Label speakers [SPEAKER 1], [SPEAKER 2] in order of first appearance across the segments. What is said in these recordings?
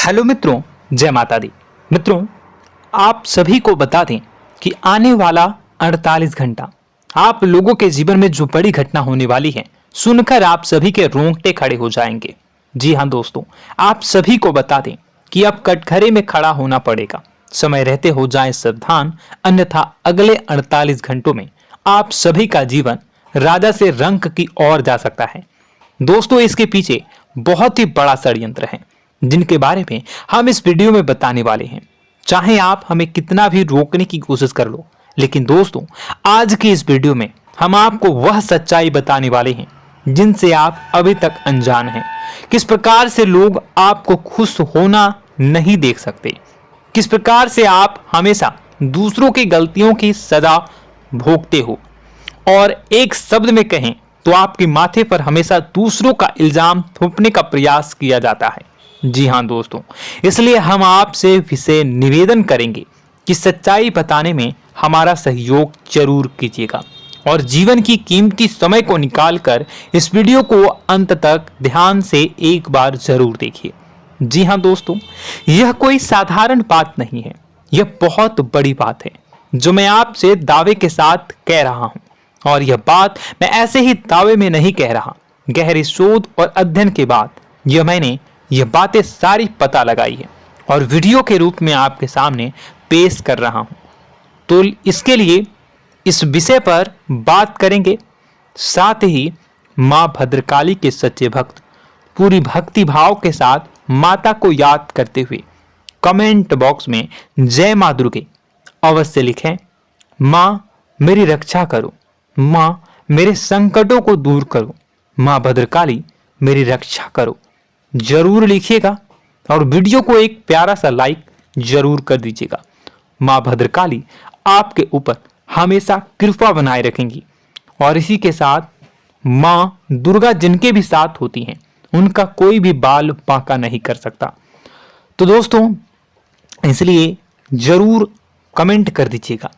[SPEAKER 1] Hello मित्रों, जय माता दी। मित्रों, आप सभी को बता दें कि आने वाला 48 घंटा आप लोगों के जीवन में जो बड़ी घटना होने वाली है, सुनकर आप सभी के रोंगटे खड़े हो जाएंगे। जी हाँ दोस्तों, आप सभी को बता दें कि अब कटघरे में खड़ा होना पड़ेगा। समय रहते हो जाएं सावधान, अन्यथा अगले 48 घंटों में आप सभी का जीवन राजा से रंक की ओर जा सकता है। दोस्तों, इसके पीछे बहुत ही बड़ा षड्यंत्र है जिनके बारे में हम इस वीडियो में बताने वाले हैं। चाहे आप हमें कितना भी रोकने की कोशिश कर लो, लेकिन दोस्तों आज की इस वीडियो में हम आपको वह सच्चाई बताने वाले हैं जिनसे आप अभी तक अनजान हैं। किस प्रकार से लोग आपको खुश होना नहीं देख सकते, किस प्रकार से आप हमेशा दूसरों की गलतियों की सजा भोगते हो, और एक शब्द में कहें तो आपके माथे पर हमेशा दूसरों का इल्जाम थोपने का प्रयास किया जाता है। जी हाँ दोस्तों, इसलिए हम आपसे विशेष निवेदन करेंगे कि सच्चाई बताने में हमारा सहयोग जरूर कीजिएगा और जीवन की कीमती समय को निकालकर इस वीडियो को अंत तक ध्यान से एक बार जरूर देखिए। जी हाँ दोस्तों, यह कोई साधारण बात नहीं है, यह बहुत बड़ी बात है जो मैं आपसे दावे के साथ कह रहा हूं। और यह बात मैं ऐसे ही दावे में नहीं कह रहा, गहरी शोध और अध्ययन के बाद मैंने यह बातें सारी पता लगाई है और वीडियो के रूप में आपके सामने पेश कर रहा हूं। तो इसके लिए इस विषय पर बात करेंगे। साथ ही मां भद्रकाली के सच्चे भक्त पूरी भक्ति भाव के साथ माता को याद करते हुए कमेंट बॉक्स में जय मां दुर्गे अवश्य लिखें। मां मेरी रक्षा करो, मां मेरे संकटों को दूर करो, मां भद्रकाली मेरी रक्षा करो, जरूर लिखिएगा और वीडियो को एक प्यारा सा लाइक जरूर कर दीजिएगा। मां भद्रकाली आपके ऊपर हमेशा कृपा बनाए रखेंगी और इसी के साथ मां दुर्गा जिनके भी साथ होती हैं उनका कोई भी बाल बांका नहीं कर सकता। तो दोस्तों, इसलिए जरूर कमेंट कर दीजिएगा।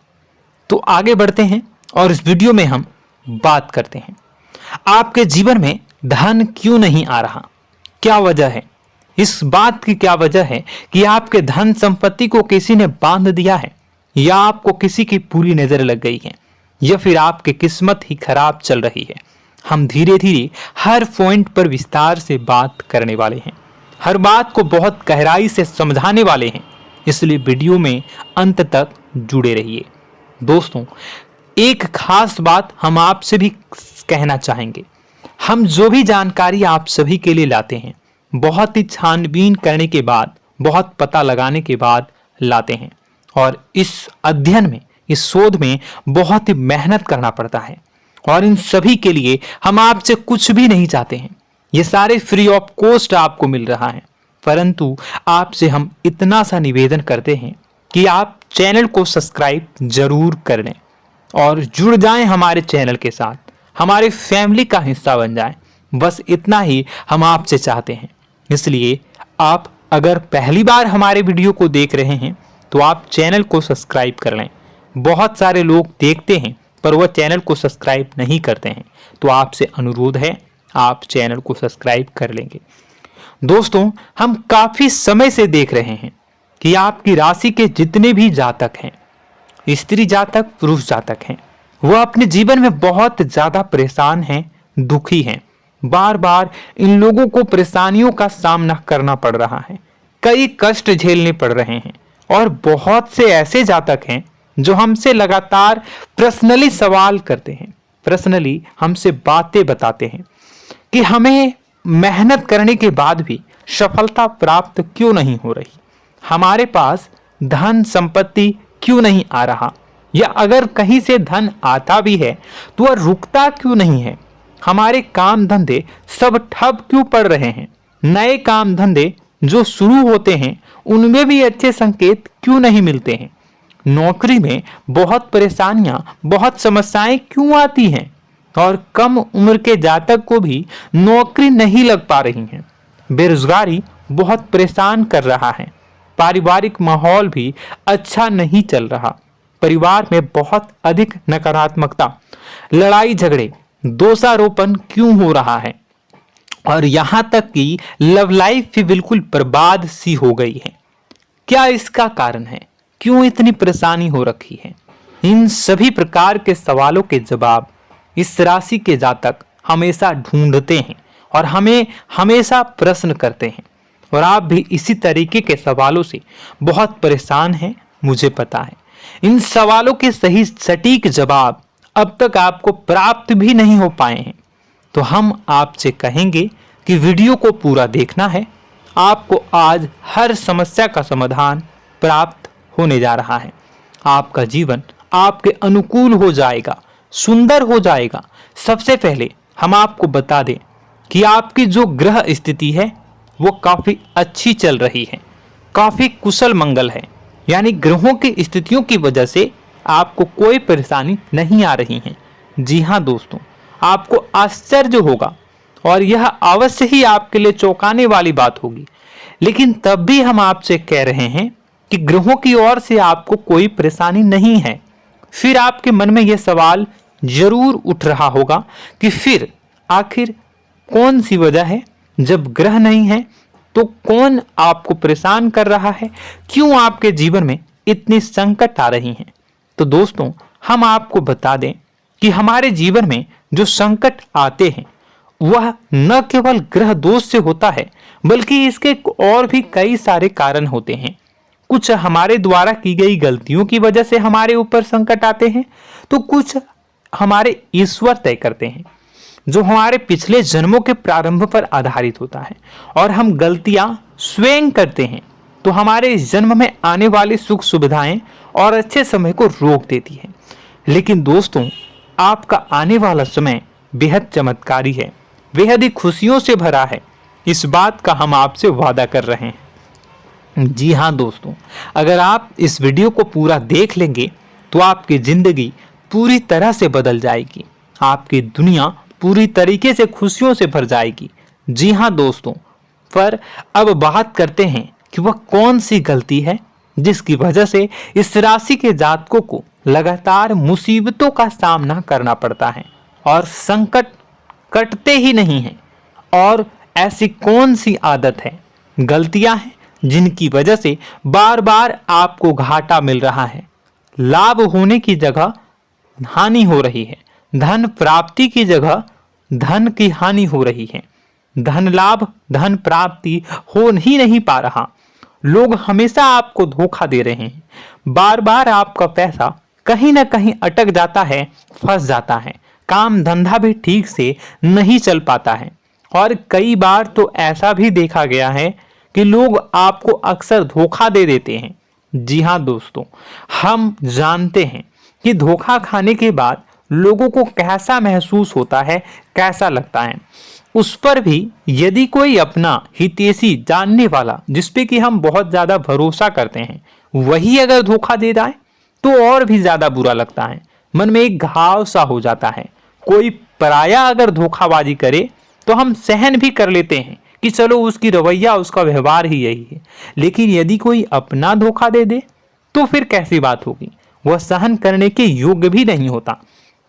[SPEAKER 1] तो आगे बढ़ते हैं और इस वीडियो में हम बात करते हैं, आपके जीवन में धन क्यों नहीं आ रहा, क्या वजह है। इस बात की क्या वजह है कि आपके धन संपत्ति को किसी ने बांध दिया है, या आपको किसी की पूरी नजर लग गई है, या फिर आपकी किस्मत ही खराब चल रही है। हम धीरे धीरे हर पॉइंट पर विस्तार से बात करने वाले हैं, हर बात को बहुत गहराई से समझाने वाले हैं, इसलिए वीडियो में अंत तक जुड़े रहिए। दोस्तों, एक खास बात हम आपसे भी कहना चाहेंगे, हम जो भी जानकारी आप सभी के लिए लाते हैं बहुत ही छानबीन करने के बाद, बहुत पता लगाने के बाद लाते हैं, और इस अध्ययन में, इस शोध में बहुत ही मेहनत करना पड़ता है। और इन सभी के लिए हम आपसे कुछ भी नहीं चाहते हैं, ये सारे फ्री ऑफ कॉस्ट आपको मिल रहा है, परंतु आपसे हम इतना सा निवेदन करते हैं कि आप चैनल को सब्सक्राइब जरूर कर लें और जुड़ जाएं हमारे चैनल के साथ, हमारे फैमिली का हिस्सा बन जाएं। बस इतना ही हम आपसे चाहते हैं। इसलिए आप अगर पहली बार हमारे वीडियो को देख रहे हैं तो आप चैनल को सब्सक्राइब कर लें। बहुत सारे लोग देखते हैं पर वह चैनल को सब्सक्राइब नहीं करते हैं, तो आपसे अनुरोध है आप चैनल को सब्सक्राइब कर लेंगे। दोस्तों, हम काफी समय से देख रहे हैं कि आपकी राशि के जितने भी जातक हैं, स्त्री जातक, पुरुष जातक हैं, वह अपने जीवन में बहुत ज्यादा परेशान हैं, दुखी हैं। बार बार इन लोगों को परेशानियों का सामना करना पड़ रहा है, कई कष्ट झेलने पड़ रहे हैं, और बहुत से ऐसे जातक हैं जो हमसे लगातार पर्सनली सवाल करते हैं, पर्सनली हमसे बातें बताते हैं कि हमें मेहनत करने के बाद भी सफलता प्राप्त क्यों नहीं हो रही, हमारे पास धन संपत्ति क्यों नहीं आ रहा, या अगर कहीं से धन आता भी है तो वह रुकता क्यों नहीं है, हमारे काम धंधे सब ठप क्यों पड़ रहे हैं, नए काम धंधे जो शुरू होते हैं उनमें भी अच्छे संकेत क्यों नहीं मिलते हैं, नौकरी में बहुत परेशानियां, बहुत समस्याएं क्यों आती हैं, और कम उम्र के जातक को भी नौकरी नहीं लग पा रही है, बेरोजगारी बहुत परेशान कर रहा है, पारिवारिक माहौल भी अच्छा नहीं चल रहा, परिवार में बहुत अधिक नकारात्मकता, लड़ाई झगड़े, दोषारोपण क्यों हो रहा है, और यहां तक कि लव लाइफ भी बिल्कुल बर्बाद सी हो गई है। क्या इसका कारण है? क्यों इतनी परेशानी हो रखी है? इन सभी प्रकार के सवालों के जवाब इस राशि के जातक हमेशा ढूंढते हैं और हमें हमेशा प्रश्न करते हैं। और आप भी इसी तरीके के सवालों से बहुत परेशान हैं, मुझे पता है। इन सवालों के सही सटीक जवाब अब तक आपको प्राप्त भी नहीं हो पाए हैं। तो हम आपसे कहेंगे कि वीडियो को पूरा देखना है। आपको आज हर समस्या का समाधान प्राप्त होने जा रहा है। आपका जीवन आपके अनुकूल हो जाएगा, सुंदर हो जाएगा। सबसे पहले हम आपको बता दें कि आपकी जो ग्रह स्थिति है वो काफी अच्छी चल रही है, काफी कुशल मंगल है। यानी ग्रहों की स्थितियों की वजह से आपको कोई परेशानी नहीं आ रही है। जी हाँ दोस्तों, आपको आश्चर्य होगा और यह अवश्य ही आपके लिए चौंकाने वाली बात होगी। लेकिन तब भी हम आपसे कह रहे हैं कि ग्रहों की ओर से आपको कोई परेशानी नहीं है। फिर आपके मन में यह सवाल जरूर उठ रहा होगा कि फिर आखिर कौन सी वजह है? जब ग्रह नहीं है तो कौन आपको परेशान कर रहा है? क्यों आपके जीवन में इतनी संकट आ रही हैं? तो दोस्तों, हम आपको बता दें कि हमारे जीवन में जो संकट आते हैं वह न केवल ग्रह दोष से होता है, बल्कि इसके और भी कई सारे कारण होते हैं। कुछ हमारे द्वारा की गई गलतियों की वजह से हमारे ऊपर संकट आते हैं, तो कुछ हमारे ईश्वर तय करते हैं, जो हमारे पिछले जन्मों के प्रारंभ पर आधारित होता है। और हम गलतियां स्वयं करते हैं तो हमारे इस जन्म में आने वाली सुख सुविधाएं और अच्छे समय को रोक देती है। लेकिन दोस्तों, आपका आने वाला समय बेहद चमत्कारी है, बेहद ही खुशियों से भरा है। इस बात का हम आपसे वादा कर रहे हैं। जी हाँ दोस्तों, अगर आप इस वीडियो को पूरा देख लेंगे तो आपकी जिंदगी पूरी तरह से बदल जाएगी, आपकी दुनिया पूरी तरीके से खुशियों से भर जाएगी। जी हाँ दोस्तों, पर अब बात करते हैं कि वह कौन सी गलती है जिसकी वजह से इस राशि के जातकों को लगातार मुसीबतों का सामना करना पड़ता है और संकट कटते ही नहीं हैं। और ऐसी कौन सी आदत है, गलतियां हैं जिनकी वजह से बार बार आपको घाटा मिल रहा है, लाभ होने की जगह हानि हो रही है, धन प्राप्ति की जगह धन की हानि हो रही है, धन लाभ धन प्राप्ति हो ही नहीं पा रहा, लोग हमेशा आपको धोखा दे रहे हैं, बार बार आपका पैसा कहीं ना कहीं अटक जाता है, फंस जाता है, काम धंधा भी ठीक से नहीं चल पाता है। और कई बार तो ऐसा भी देखा गया है कि लोग आपको अक्सर धोखा दे देते हैं। जी हाँ दोस्तों, हम जानते हैं कि धोखा खाने के बाद लोगों को कैसा महसूस होता है, कैसा लगता है। उस पर भी यदि कोई अपना हितैषी जानने वाला, जिसपे कि हम बहुत ज्यादा भरोसा करते हैं, वही अगर धोखा दे जाए तो और भी ज्यादा बुरा लगता है, मन में एक घाव सा हो जाता है। कोई पराया अगर धोखाबाजी करे तो हम सहन भी कर लेते हैं कि चलो उसकी रवैया, उसका व्यवहार ही यही है। लेकिन यदि कोई अपना धोखा दे दे तो फिर कैसी बात होगी, वह सहन करने के योग्य भी नहीं होता।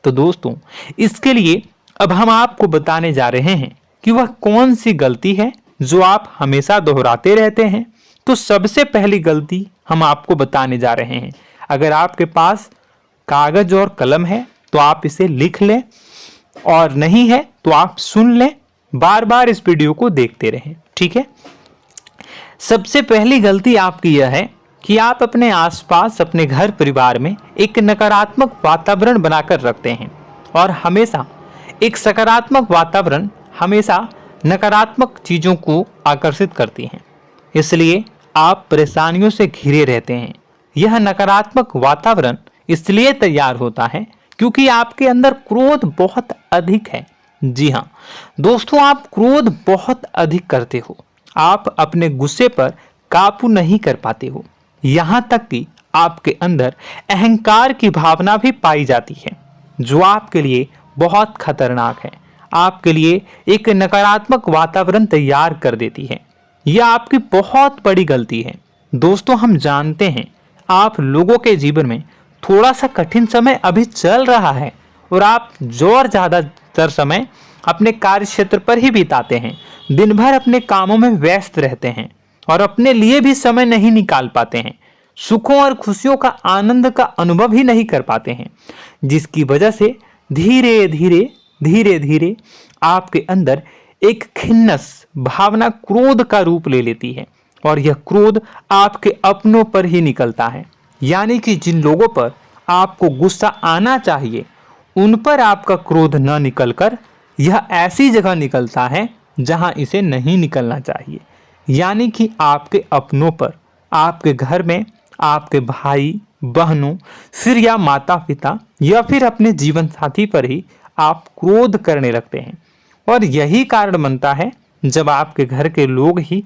[SPEAKER 1] तो दोस्तों, इसके लिए अब हम आपको बताने जा रहे हैं कि वह कौन सी गलती है जो आप हमेशा दोहराते रहते हैं। तो सबसे पहली गलती हम आपको बताने जा रहे हैं। अगर आपके पास कागज और कलम है तो आप इसे लिख लें, और नहीं है तो आप सुन लें, बार बार इस वीडियो को देखते रहें, ठीक है। सबसे पहली गलती आपकी यह है कि आप अपने आसपास, अपने घर परिवार में एक नकारात्मक वातावरण बनाकर रखते हैं। और हमेशा एक सकारात्मक वातावरण हमेशा नकारात्मक चीजों को आकर्षित करती हैं, इसलिए आप परेशानियों से घिरे रहते हैं। यह नकारात्मक वातावरण इसलिए तैयार होता है क्योंकि आपके अंदर क्रोध बहुत अधिक है। जी हाँ दोस्तों, आप क्रोध बहुत अधिक करते हो, आप अपने गुस्से पर काबू नहीं कर पाते हो, यहाँ तक कि आपके अंदर अहंकार की भावना भी पाई जाती है, जो आपके लिए बहुत खतरनाक है, आपके लिए एक नकारात्मक वातावरण तैयार कर देती है। यह आपकी बहुत बड़ी गलती है। दोस्तों, हम जानते हैं आप लोगों के जीवन में थोड़ा सा कठिन समय अभी चल रहा है और आप और ज्यादातर समय अपने कार्य क्षेत्र पर ही बिताते हैं, दिन भर अपने कामों में व्यस्त रहते हैं और अपने लिए भी समय नहीं निकाल पाते हैं, सुखों और खुशियों का आनंद का अनुभव ही नहीं कर पाते हैं, जिसकी वजह से धीरे धीरे धीरे धीरे आपके अंदर एक खिन्नस भावना क्रोध का रूप ले लेती है और यह क्रोध आपके अपनों पर ही निकलता है। यानी कि जिन लोगों पर आपको गुस्सा आना चाहिए उन पर आपका क्रोध न निकलकर यह ऐसी जगह निकलता है जहां इसे नहीं निकलना चाहिए। यानी कि आपके अपनों पर, आपके घर में आपके भाई बहनों, फिर या माता पिता या फिर अपने जीवन साथी पर ही आप क्रोध करने लगते हैं। और यही कारण बनता है जब आपके घर के लोग ही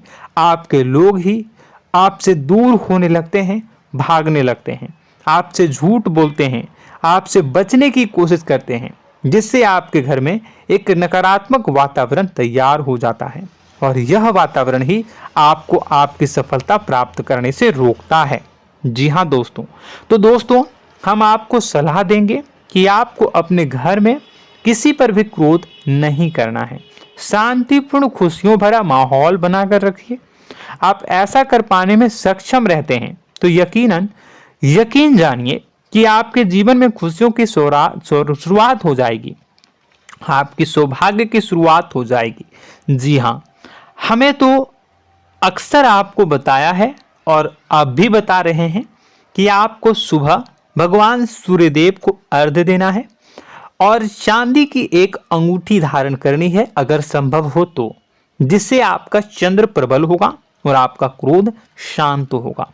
[SPEAKER 1] आपसे दूर होने लगते हैं, भागने लगते हैं, आपसे झूठ बोलते हैं, आपसे बचने की कोशिश करते हैं, जिससे आपके घर में एक नकारात्मक वातावरण तैयार हो जाता है और यह वातावरण ही आपको आपकी सफलता प्राप्त करने से रोकता है। जी हाँ दोस्तों, तो दोस्तों हम आपको सलाह देंगे कि आपको अपने घर में किसी पर भी क्रोध नहीं करना है। शांतिपूर्ण खुशियों भरा माहौल बनाकर रखिए। आप ऐसा कर पाने में सक्षम रहते हैं तो यकीन जानिए कि आपके जीवन में खुशियों की शुरुआत हो जाएगी, आपकी सौभाग्य की शुरुआत हो जाएगी। जी हाँ, हमें तो अक्सर आपको बताया है और आप भी बता रहे हैं कि आपको सुबह भगवान सूर्यदेव को अर्घ्य देना है और चांदी की एक अंगूठी धारण करनी है अगर संभव हो तो, जिससे आपका चंद्र प्रबल होगा और आपका क्रोध शांत होगा।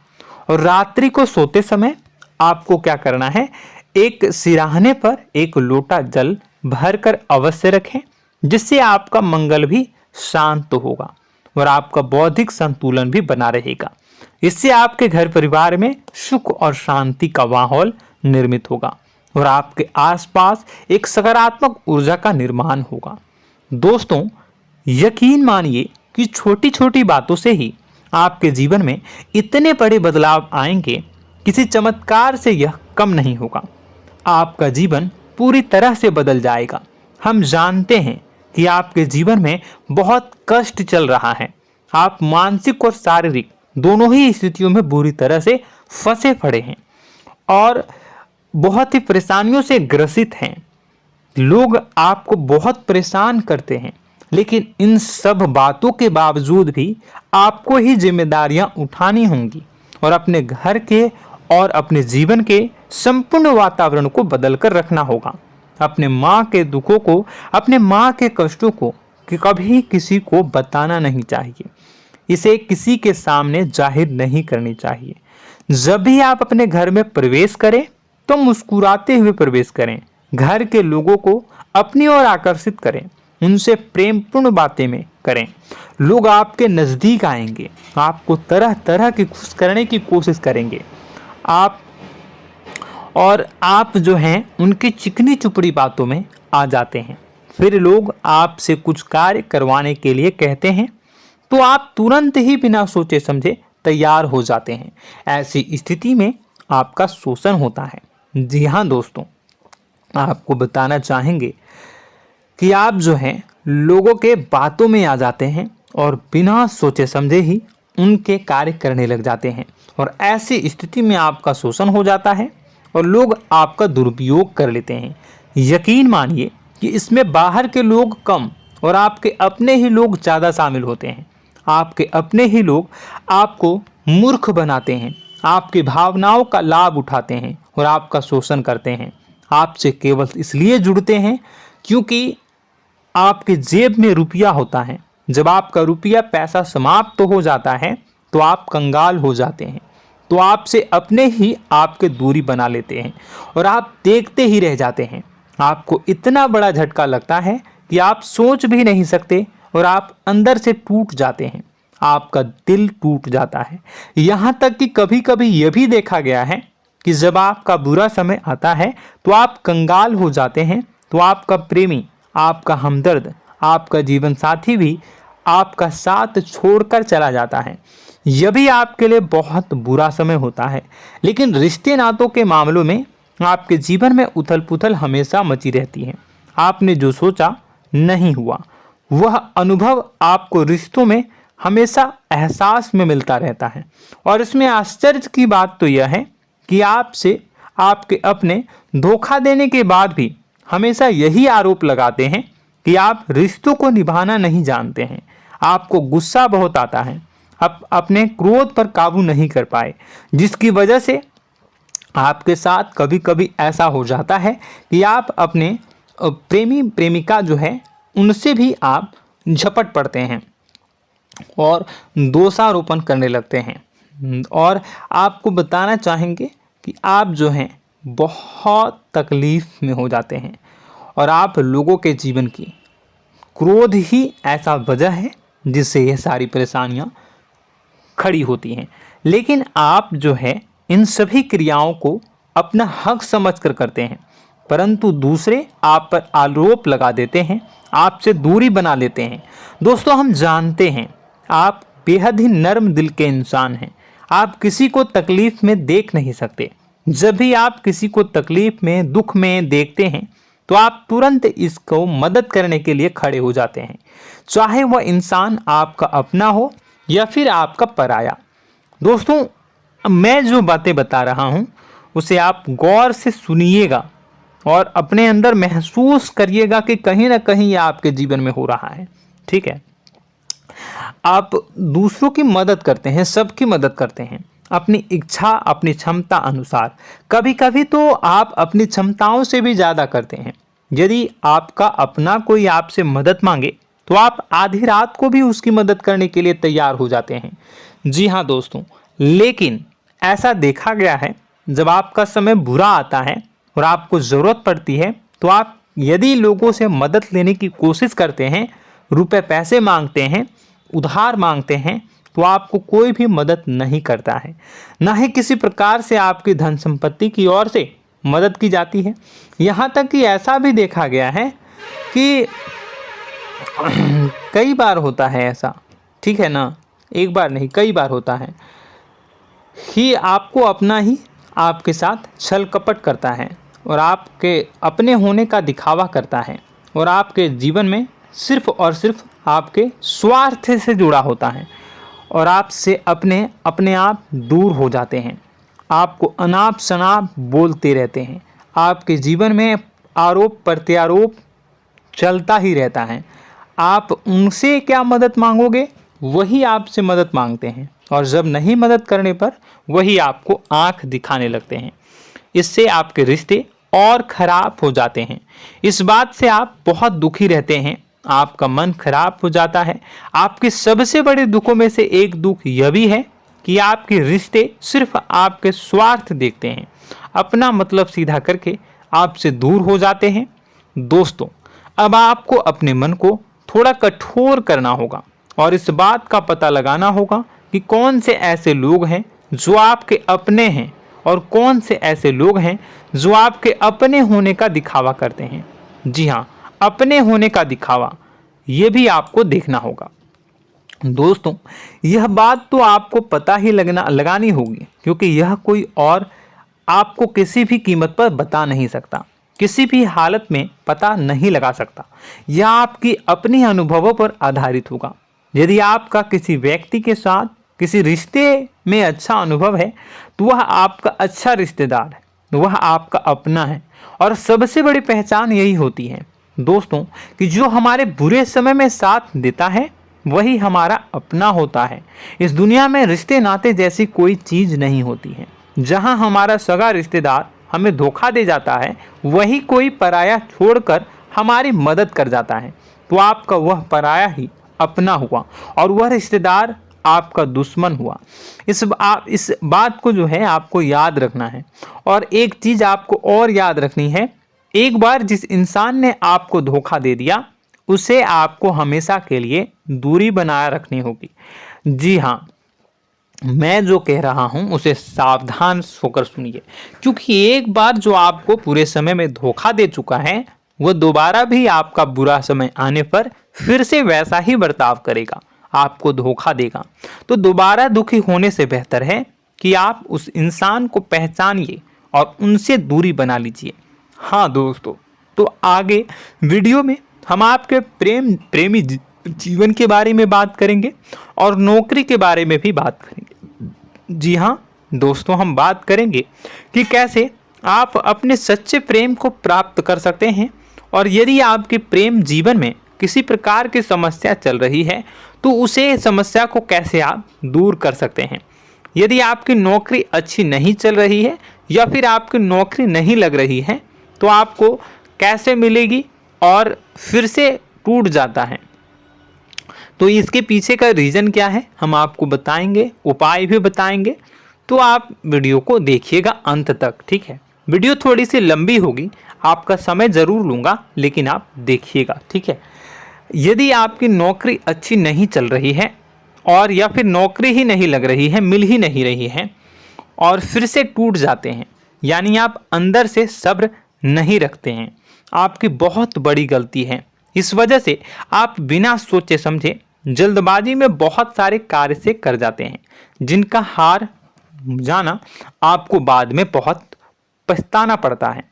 [SPEAKER 1] और रात्रि को सोते समय आपको क्या करना है, एक सिराहने पर एक लोटा जल भरकर अवश्य रखें, जिससे आपका मंगल भी शांत होगा और आपका बौद्धिक संतुलन भी बना रहेगा। इससे आपके घर परिवार में सुख और शांति का माहौल निर्मित होगा और आपके आसपास एक सकारात्मक ऊर्जा का निर्माण होगा। दोस्तों यकीन मानिए कि छोटी छोटी बातों से ही आपके जीवन में इतने बड़े बदलाव आएंगे, किसी चमत्कार से यह कम नहीं होगा। आपका जीवन पूरी तरह से बदल जाएगा। हम जानते हैं कि आपके जीवन में बहुत कष्ट चल रहा है, आप मानसिक और शारीरिक दोनों ही स्थितियों में बुरी तरह से फंसे पड़े हैं और बहुत ही परेशानियों से ग्रसित हैं। लोग आपको बहुत परेशान करते हैं, लेकिन इन सब बातों के बावजूद भी आपको ही जिम्मेदारियां उठानी होंगी और अपने घर के और अपने जीवन के संपूर्ण वातावरण को बदलकर रखना होगा। अपने माँ के दुखों को, अपने माँ के कष्टों को कभी किसी को बताना नहीं चाहिए, इसे किसी के सामने जाहिर नहीं करनी चाहिए। जब भी आप अपने घर में प्रवेश करें तो मुस्कुराते हुए प्रवेश करें, घर के लोगों को अपनी ओर आकर्षित करें, उनसे प्रेमपूर्ण बातें में करें। लोग आपके नज़दीक आएंगे, आपको तरह तरह की खुश करने की कोशिश करेंगे। आप जो हैं उनकी चिकनी चुपड़ी बातों में आ जाते हैं। फिर लोग आपसे कुछ कार्य करवाने के लिए कहते हैं तो आप तुरंत ही बिना सोचे समझे तैयार हो जाते हैं। ऐसी स्थिति में आपका शोषण होता है। जी हाँ दोस्तों, आपको बताना चाहेंगे कि आप जो हैं लोगों के बातों में आ जाते हैं और बिना सोचे समझे ही उनके कार्य करने लग जाते हैं और ऐसी स्थिति में आपका शोषण हो जाता है और लोग आपका दुरुपयोग कर लेते हैं। यकीन मानिए कि इसमें बाहर के लोग कम और आपके अपने ही लोग ज़्यादा शामिल होते हैं। आपके अपने ही लोग आपको मूर्ख बनाते हैं, आपकी भावनाओं का लाभ उठाते हैं और आपका शोषण करते हैं। आपसे केवल इसलिए जुड़ते हैं क्योंकि आपके जेब में रुपया होता है। जब आपका रुपया पैसा समाप्त हो जाता है तो आप कंगाल हो जाते हैं, तो आपसे अपने ही आपके दूरी बना लेते हैं और आप देखते ही रह जाते हैं। आपको इतना बड़ा झटका लगता है कि आप सोच भी नहीं सकते और आप अंदर से टूट जाते हैं, आपका दिल टूट जाता है। यहाँ तक कि कभी कभी यह भी देखा गया है कि जब आपका बुरा समय आता है तो आप कंगाल हो जाते हैं, तो आपका प्रेमी, आपका हमदर्द, आपका जीवन साथी भी आपका साथ छोड़कर चला जाता है। यह भी आपके लिए बहुत बुरा समय होता है। लेकिन रिश्ते नातों के मामलों में आपके जीवन में उथल पुथल हमेशा मची रहती है। आपने जो सोचा नहीं हुआ। वह अनुभव आपको रिश्तों में हमेशा एहसास में मिलता रहता है। और इसमें आश्चर्य की बात तो यह है कि आपसे आपके अपने धोखा देने के बाद भी हमेशा यही आरोप लगाते हैं कि आप रिश्तों को निभाना नहीं जानते हैं। आपको गुस्सा बहुत आता है, आप अपने क्रोध पर काबू नहीं कर पाए, जिसकी वजह से आपके साथ कभी कभी ऐसा हो जाता है कि आप अपने प्रेमी प्रेमिका जो है उनसे भी आप झपट पड़ते हैं और दोषारोपण करने लगते हैं। और आपको बताना चाहेंगे कि आप जो हैं बहुत तकलीफ में हो जाते हैं और आप लोगों के जीवन की क्रोध ही ऐसा वजह है जिससे यह सारी परेशानियां खड़ी होती हैं। लेकिन आप जो है इन सभी क्रियाओं को अपना हक समझकर करते हैं, परंतु दूसरे आप पर आरोप लगा देते हैं, आपसे दूरी बना लेते हैं। दोस्तों, हम जानते हैं आप बेहद ही नर्म दिल के इंसान हैं। आप किसी को तकलीफ में देख नहीं सकते। जब भी आप किसी को तकलीफ में, दुख में देखते हैं तो आप तुरंत इसको मदद करने के लिए खड़े हो जाते हैं, चाहे वह इंसान आपका अपना हो या फिर आपका पराया। दोस्तों, मैं जो बातें बता रहा हूं उसे आप गौर से सुनिएगा और अपने अंदर महसूस करिएगा कि कहीं ना कहीं यह आपके जीवन में हो रहा है। ठीक है, आप दूसरों की मदद करते हैं, सबकी मदद करते हैं अपनी इच्छा, अपनी क्षमता अनुसार। कभी कभी तो आप अपनी क्षमताओं से भी ज़्यादा करते हैं। यदि आपका अपना कोई आपसे मदद मांगे तो आप आधी रात को भी उसकी मदद करने के लिए तैयार हो जाते हैं। जी हाँ दोस्तों, लेकिन ऐसा देखा गया है जब आपका समय बुरा आता है और आपको ज़रूरत पड़ती है तो आप यदि लोगों से मदद लेने की कोशिश करते हैं, रुपए पैसे मांगते हैं, उधार मांगते हैं, तो आपको कोई भी मदद नहीं करता है। ना ही किसी प्रकार से आपकी धन संपत्ति की ओर से मदद की जाती है। यहाँ तक कि ऐसा भी देखा गया है कि कई बार होता है ऐसा, ठीक है ना, एक बार नहीं कई बार होता है कि आपको अपना ही आपके साथ छल कपट करता है और आपके अपने होने का दिखावा करता है और आपके जीवन में सिर्फ और सिर्फ आपके स्वार्थ से जुड़ा होता है और आपसे अपने आप दूर हो जाते हैं। आपको अनाप शनाप बोलते रहते हैं। आपके जीवन में आरोप प्रत्यारोप चलता ही रहता है। आप उनसे क्या मदद मांगोगे, वही आपसे मदद मांगते हैं और जब नहीं मदद करने पर वही आपको आंख दिखाने लगते हैं। इससे आपके रिश्ते और खराब हो जाते हैं। इस बात से आप बहुत दुखी रहते हैं, आपका मन खराब हो जाता है। आपके सबसे बड़े दुखों में से एक दुख यह भी है कि आपके रिश्ते सिर्फ आपके स्वार्थ देखते हैं, अपना मतलब सीधा करके आपसे दूर हो जाते हैं। दोस्तों, अब आपको अपने मन को थोड़ा कठोर करना होगा और इस बात का पता लगाना होगा कि कौन से ऐसे लोग हैं जो आपके अपने हैं और कौन से ऐसे लोग हैं जो आपके अपने होने का दिखावा करते हैं। जी हाँ, अपने होने का दिखावा, ये भी आपको देखना होगा। दोस्तों, यह बात तो आपको पता ही लगानी होगी, क्योंकि यह कोई और आपको किसी भी कीमत पर बता नहीं सकता, किसी भी हालत में पता नहीं लगा सकता। यह आपकी अपनी अनुभवों पर आधारित होगा। यदि आपका किसी व्यक्ति के साथ किसी रिश्ते में अच्छा अनुभव है तो वह आपका अच्छा रिश्तेदार है, वह आपका अपना है। और सबसे बड़ी पहचान यही होती है दोस्तों कि जो हमारे बुरे समय में साथ देता है वही हमारा अपना होता है। इस दुनिया में रिश्ते नाते जैसी कोई चीज़ नहीं होती है। जहां हमारा सगा रिश्तेदार हमें धोखा दे जाता है, वही कोई पराया छोड़कर हमारी मदद कर जाता है, तो आपका वह पराया ही अपना हुआ और वह रिश्तेदार आपका दुश्मन हुआ। इस बात को जो है आपको याद रखना है। और एक चीज़ आपको और याद रखनी है, एक बार जिस इंसान ने आपको धोखा दे दिया उसे आपको हमेशा के लिए दूरी बनाए रखनी होगी। जी हाँ, मैं जो कह रहा हूं उसे सावधान होकर सुनिए, क्योंकि एक बार जो आपको पूरे समय में धोखा दे चुका है वह दोबारा भी आपका बुरा समय आने पर फिर से वैसा ही बर्ताव करेगा, आपको धोखा देगा। तो दोबारा दुखी होने से बेहतर है कि आप उस इंसान को पहचानिए और उनसे दूरी बना लीजिए। हाँ दोस्तों, तो आगे वीडियो में हम आपके प्रेमी जीवन के बारे में बात करेंगे और नौकरी के बारे में भी बात करेंगे। जी हाँ दोस्तों, हम बात करेंगे कि कैसे आप अपने सच्चे प्रेम को प्राप्त कर सकते हैं, और यदि आपके प्रेम जीवन में किसी प्रकार की समस्या चल रही है तो उसे समस्या को कैसे आप दूर कर सकते हैं। यदि आपकी नौकरी अच्छी नहीं चल रही है या फिर आपकी नौकरी नहीं लग रही है तो आपको कैसे मिलेगी और फिर से टूट जाता है, तो इसके पीछे का रीज़न क्या है हम आपको बताएंगे, उपाय भी बताएंगे। तो आप वीडियो को देखिएगा अंत तक, ठीक है। वीडियो थोड़ी सी लंबी होगी, आपका समय ज़रूर लूँगा, लेकिन आप देखिएगा, ठीक है। यदि आपकी नौकरी अच्छी नहीं चल रही है और या फिर नौकरी ही नहीं लग रही है, मिल ही नहीं रही है और फिर से टूट जाते हैं, यानी आप अंदर से सब्र नहीं रखते हैं, आपकी बहुत बड़ी गलती है। इस वजह से आप बिना सोचे समझे जल्दबाजी में बहुत सारे कार्य से कर जाते हैं, जिनका हार जाना आपको बाद में बहुत पछताना पड़ता है।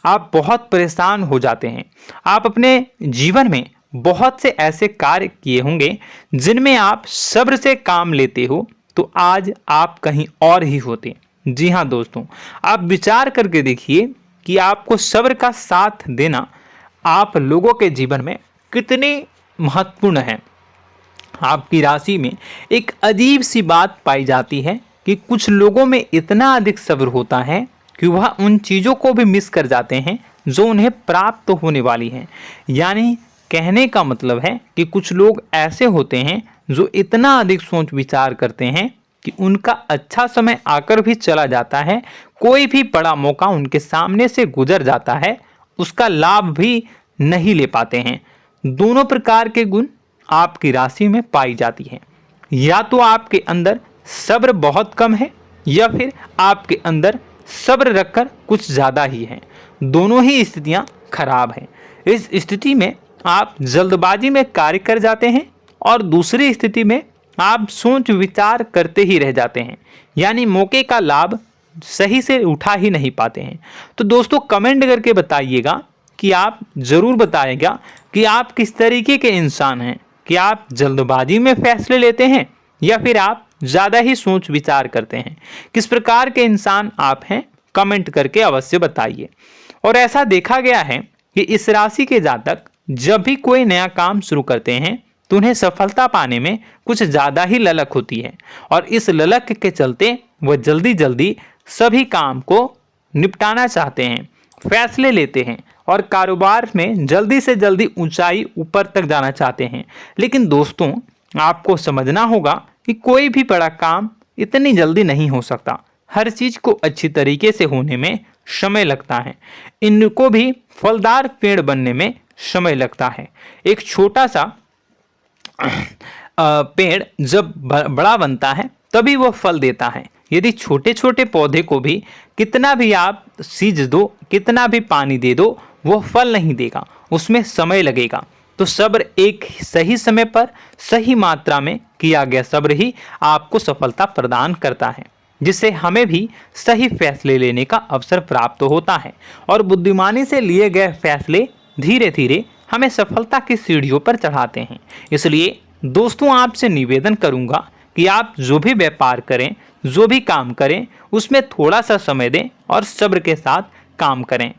[SPEAKER 1] आप बहुत परेशान हो जाते हैं। आप अपने जीवन में बहुत से ऐसे कार्य किए होंगे जिनमें आप सब्र से काम लेते हो, तो आज आप कहीं और ही होते। जी हाँ दोस्तों, आप विचार करके देखिए कि आपको सब्र का साथ देना आप लोगों के जीवन में कितने महत्वपूर्ण है। आपकी राशि में एक अजीब सी बात पाई जाती है कि कुछ लोगों में इतना अधिक सब्र होता है कि वह उन चीज़ों को भी मिस कर जाते हैं जो उन्हें प्राप्त होने वाली हैं। यानी कहने का मतलब है कि कुछ लोग ऐसे होते हैं जो इतना अधिक सोच विचार करते हैं कि उनका अच्छा समय आकर भी चला जाता है, कोई भी बड़ा मौका उनके सामने से गुजर जाता है, उसका लाभ भी नहीं ले पाते हैं। दोनों प्रकार के गुण आपकी राशि में पाई जाती है। या तो आपके अंदर सब्र बहुत कम है या फिर आपके अंदर सब्र रखकर कुछ ज़्यादा ही है। दोनों ही स्थितियाँ खराब हैं। इस स्थिति में आप जल्दबाजी में कार्य कर जाते हैं और दूसरी स्थिति में आप सोच विचार करते ही रह जाते हैं, यानी मौके का लाभ सही से उठा ही नहीं पाते हैं। तो दोस्तों कमेंट करके बताइएगा कि आप ज़रूर बताइएगा कि आप किस तरीके के इंसान हैं, कि आप जल्दबाजी में फैसले लेते हैं या फिर आप ज़्यादा ही सोच विचार करते हैं। किस प्रकार के इंसान आप हैं, कमेंट करके अवश्य बताइए। और ऐसा देखा गया है कि इस राशि के जातक जब भी कोई नया काम शुरू करते हैं तो उन्हें सफलता पाने में कुछ ज़्यादा ही ललक होती है, और इस ललक के चलते वह जल्दी जल्दी सभी काम को निपटाना चाहते हैं, फैसले लेते हैं और कारोबार में जल्दी से जल्दी ऊंचाई ऊपर तक जाना चाहते हैं। लेकिन दोस्तों आपको समझना होगा कि कोई भी बड़ा काम इतनी जल्दी नहीं हो सकता। हर चीज़ को अच्छी तरीके से होने में समय लगता है। इनको भी फलदार पेड़ बनने में समय लगता है। एक छोटा सा पेड़ जब बड़ा बनता है तभी वो फल देता है। यदि छोटे छोटे पौधे को भी कितना भी आप सींच दो, कितना भी पानी दे दो, वो फल नहीं देगा, उसमें समय लगेगा। तो सब्र एक सही समय पर सही मात्रा में किया गया सब्र ही आपको सफलता प्रदान करता है, जिससे हमें भी सही फैसले लेने का अवसर प्राप्त होता है और बुद्धिमानी से लिए गए फैसले धीरे धीरे हमें सफलता की सीढ़ियों पर चढ़ाते हैं। इसलिए दोस्तों आपसे निवेदन करूंगा कि आप जो भी व्यापार करें, जो भी काम करें, उसमें थोड़ा सा समय दें और सब्र के साथ काम करें।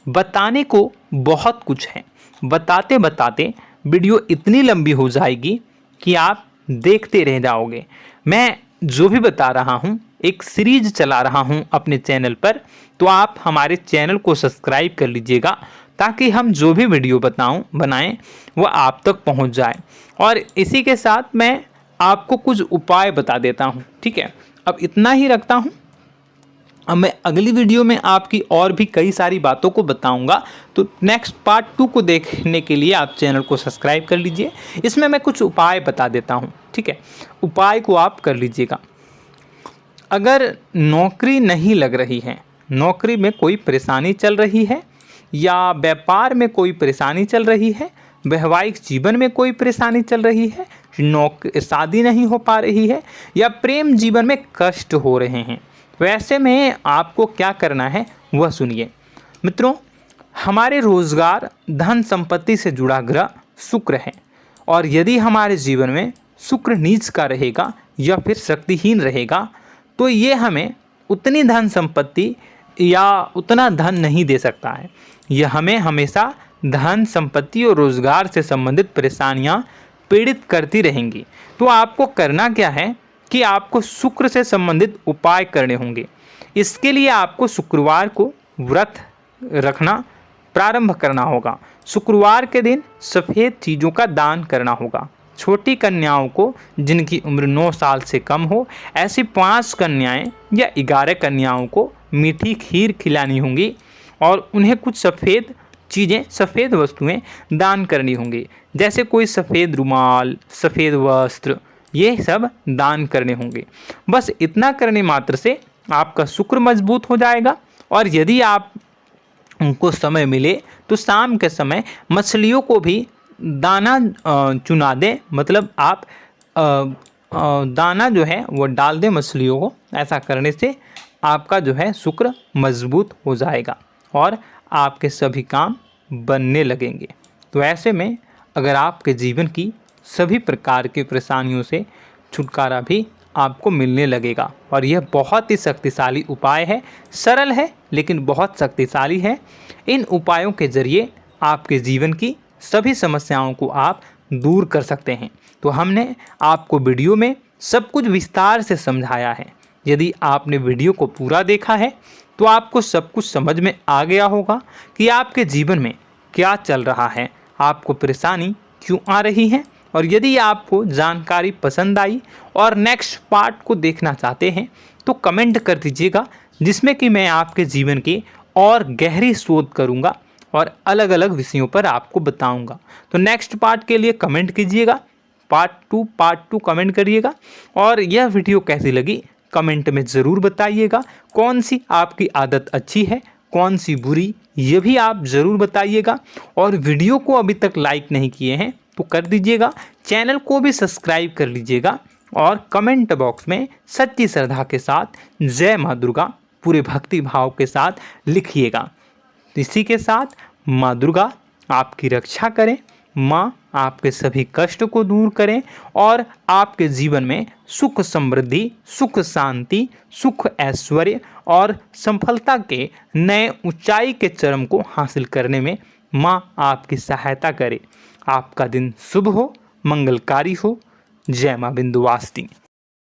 [SPEAKER 1] बताने को बहुत कुछ है, बताते बताते वीडियो इतनी लंबी हो जाएगी कि आप देखते रह जाओगे। मैं जो भी बता रहा हूँ एक सीरीज चला रहा हूँ अपने चैनल पर, तो आप हमारे चैनल को सब्सक्राइब कर लीजिएगा ताकि हम जो भी वीडियो बनाएं वो आप तक पहुँच जाए। और इसी के साथ मैं आपको कुछ उपाय बता देता हूँ, ठीक है। अब इतना ही रखता हूँ। अब मैं अगली वीडियो में आपकी और भी कई सारी बातों को बताऊंगा, तो नेक्स्ट पार्ट 2 को देखने के लिए आप चैनल को सब्सक्राइब कर लीजिए। इसमें मैं कुछ उपाय बता देता हूं, ठीक है। उपाय को आप कर लीजिएगा। अगर नौकरी नहीं लग रही है, नौकरी में कोई परेशानी चल रही है, या व्यापार में कोई परेशानी चल रही है, वैवाहिक जीवन में कोई परेशानी चल रही है, शादी नहीं हो पा रही है, या प्रेम जीवन में कष्ट हो रहे हैं, वैसे में आपको क्या करना है वह सुनिए। मित्रों, हमारे रोजगार धन संपत्ति से जुड़ा ग्रह शुक्र है, और यदि हमारे जीवन में शुक्र नीच का रहेगा या फिर शक्तिहीन रहेगा तो ये हमें उतनी धन संपत्ति या उतना धन नहीं दे सकता है। यह हमें हमेशा धन संपत्ति और रोजगार से संबंधित परेशानियां पीड़ित करती रहेंगी। तो आपको करना क्या है कि आपको शुक्र से संबंधित उपाय करने होंगे। इसके लिए आपको शुक्रवार को व्रत रखना प्रारंभ करना होगा। शुक्रवार के दिन सफ़ेद चीज़ों का दान करना होगा। छोटी कन्याओं को जिनकी उम्र 9 साल से कम हो, ऐसी 5 कन्याएं या 11 कन्याओं को मीठी खीर खिलानी होंगी और उन्हें कुछ सफ़ेद चीज़ें, सफ़ेद वस्तुएं दान करनी होंगी, जैसे कोई सफ़ेद रुमाल, सफ़ेद वस्त्र, ये सब दान करने होंगे। बस इतना करने मात्र से आपका शुक्र मजबूत हो जाएगा। और यदि आप उनको समय मिले तो शाम के समय मछलियों को भी दाना चुना दें, मतलब आप दाना जो है वो डाल दें मछलियों को। ऐसा करने से आपका जो है शुक्र मजबूत हो जाएगा और आपके सभी काम बनने लगेंगे। तो ऐसे में अगर आपके जीवन की सभी प्रकार की परेशानियों से छुटकारा भी आपको मिलने लगेगा। और यह बहुत ही शक्तिशाली उपाय है, सरल है लेकिन बहुत शक्तिशाली है। इन उपायों के ज़रिए आपके जीवन की सभी समस्याओं को आप दूर कर सकते हैं। तो हमने आपको वीडियो में सब कुछ विस्तार से समझाया है। यदि आपने वीडियो को पूरा देखा है तो आपको सब कुछ समझ में आ गया होगा कि आपके जीवन में क्या चल रहा है, आपको परेशानी क्यों आ रही है। और यदि आपको जानकारी पसंद आई और नेक्स्ट पार्ट को देखना चाहते हैं तो कमेंट कर दीजिएगा, जिसमें कि मैं आपके जीवन की और गहरी शोध करूंगा और अलग अलग विषयों पर आपको बताऊंगा। तो नेक्स्ट पार्ट के लिए कमेंट कीजिएगा, पार्ट टू कमेंट करिएगा। और यह वीडियो कैसी लगी कमेंट में ज़रूर बताइएगा। कौन सी आपकी आदत अच्छी है, कौन सी बुरी, ये भी आप ज़रूर बताइएगा। और वीडियो को अभी तक लाइक नहीं किए हैं तो कर दीजिएगा, चैनल को भी सब्सक्राइब कर लीजिएगा और कमेंट बॉक्स में सच्ची श्रद्धा के साथ जय माँ दुर्गा पूरे भक्ति भाव के साथ लिखिएगा। इसी के साथ माँ दुर्गा आपकी रक्षा करें, माँ आपके सभी कष्ट को दूर करें और आपके जीवन में सुख समृद्धि, सुख शांति, सुख ऐश्वर्य और सफलता के नए ऊंचाई के चरम को हासिल करने में माँ आपकी सहायता करे। आपका दिन शुभ हो, मंगलकारी हो। जय माँ विंध्यवासिनी।